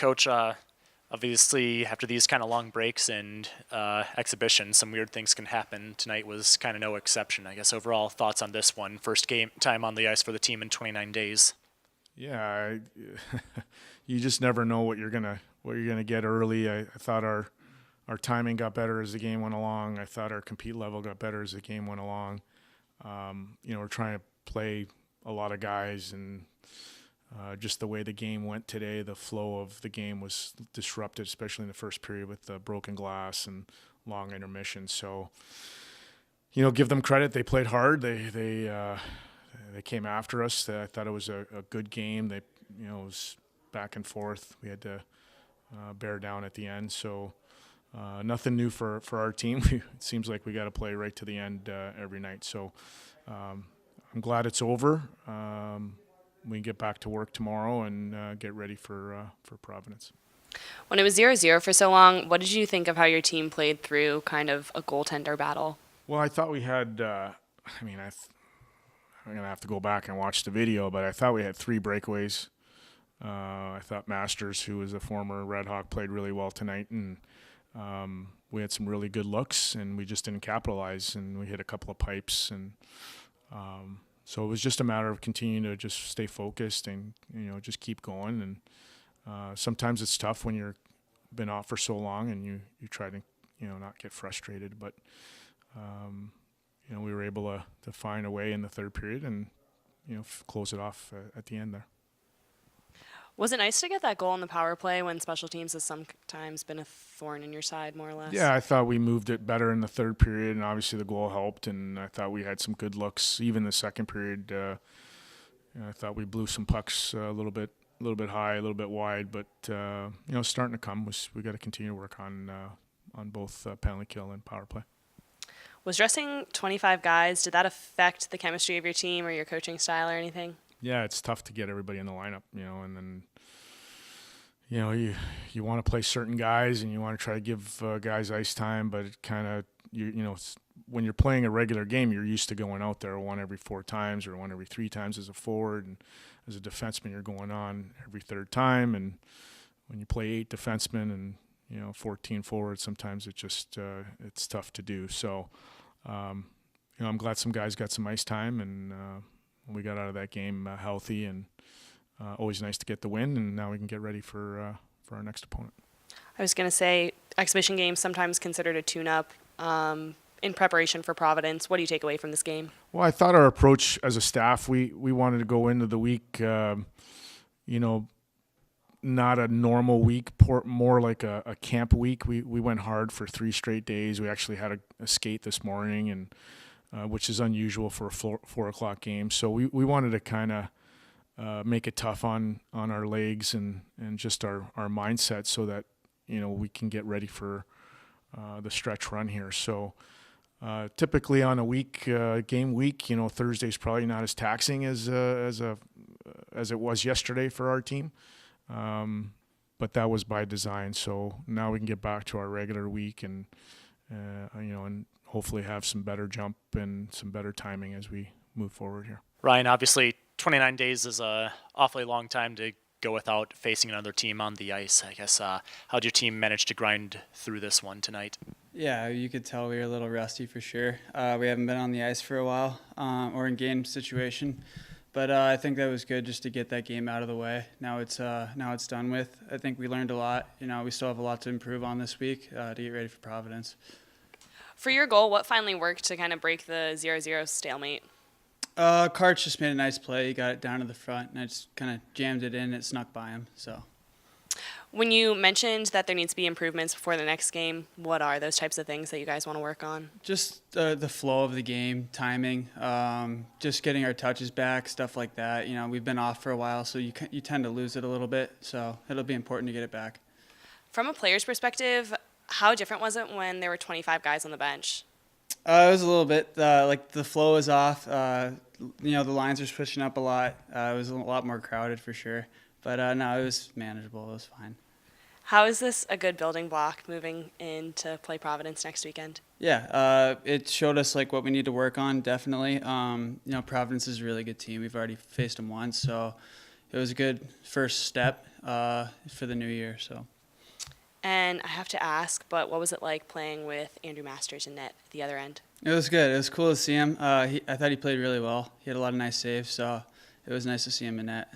Coach, obviously after these kind of long breaks and exhibitions, some weird things can happen. Tonight was kind of no exception. I guess overall thoughts on this one, first game time on the ice for the team in 29 days. Yeah, you just never know what you're gonna get early. I thought our timing got better as the game went along. I thought our compete level got better as the game went along. We're trying to play a lot of guys, and just the way the game went today, the flow of the game was disrupted, especially in the first period with the broken glass and long intermissions. So, give them credit. They played hard. They came after us. I thought it was a good game. It was back and forth. We had to bear down at the end. So nothing new for our team. It seems like we got to play right to the end every night. So I'm glad it's over. We can get back to work tomorrow and get ready for Providence. When it was 0-0 for so long, what did you think of how your team played through kind of a goaltender battle? Well, I thought we had I'm going to have to go back and watch the video, but I thought we had 3 breakaways. I thought Masters, who was a former Red Hawk, played really well tonight, and we had some really good looks, and we just didn't capitalize, and we hit a couple of pipes. And so it was just a matter of continuing to just stay focused and, just keep going. And sometimes it's tough when you've been off for so long and you try to, not get frustrated. But we were able to find a way in the third period and, close it off at the end there. Was it nice to get that goal on the power play when special teams has sometimes been a thorn in your side, more or less? Yeah, I thought we moved it better in the third period, and obviously the goal helped, and I thought we had some good looks. Even the second period, I thought we blew some pucks a little bit high, a little bit wide, but, starting to come. We got to continue to work on both penalty kill and power play. Was dressing 25 guys, did that affect the chemistry of your team or your coaching style or anything? Yeah, it's tough to get everybody in the lineup, and then, you want to play certain guys and you want to try to give guys ice time, but it kind of, when you're playing a regular game, you're used to going out there one every 4 times or one every 3 times as a forward, and as a defenseman, you're going on every third time, and when you play 8 defensemen and 14 forwards, sometimes it's tough to do. So, I'm glad some guys got some ice time, and we got out of that game healthy, and always nice to get the win, and now we can get ready for our next opponent. I was going to say, exhibition games sometimes considered a tune-up in preparation for Providence. What do you take away from this game? Well, I thought our approach as a staff, we wanted to go into the week, not a normal week, more like a camp week. We went hard for 3 straight days. We actually had a skate this morning, and which is unusual for a 4 o'clock game. So we wanted to kind of make it tough on our legs and just our mindset, so that we can get ready for the stretch run here. So typically on a game week, Thursday's probably not as taxing as it was yesterday for our team. But that was by design. So now we can get back to our regular week and hopefully have some better jump and some better timing as we move forward here. Ryan, obviously 29 days is a awfully long time to go without facing another team on the ice. I guess, how'd your team manage to grind through this one tonight? Yeah, you could tell we were a little rusty for sure. We haven't been on the ice for a while, or in game situation. But I think that was good just to get that game out of the way. Now it's done with. I think we learned a lot. We still have a lot to improve on this week to get ready for Providence. For your goal, what finally worked to kind of break the 0-0 stalemate? Karch just made a nice play. He got it down to the front, and I just kind of jammed it in. It snuck by him. So. When you mentioned that there needs to be improvements before the next game, what are those types of things that you guys want to work on? Just the flow of the game, timing, just getting our touches back, stuff like that. We've been off for a while, so you tend to lose it a little bit. So it'll be important to get it back. From a player's perspective, how different was it when there were 25 guys on the bench? It was a little bit like the flow was off. The lines were switching up a lot. It was a lot more crowded for sure. But no, it was manageable. It was fine. How is this a good building block moving in to play Providence next weekend? Yeah, it showed us what we need to work on, definitely. Providence is a really good team. We've already faced them once, so it was a good first step for the new year. So. And I have to ask, but what was it like playing with Andrew Masters in net at the other end? It was good. It was cool to see him. I thought he played really well. He had a lot of nice saves, so it was nice to see him in net.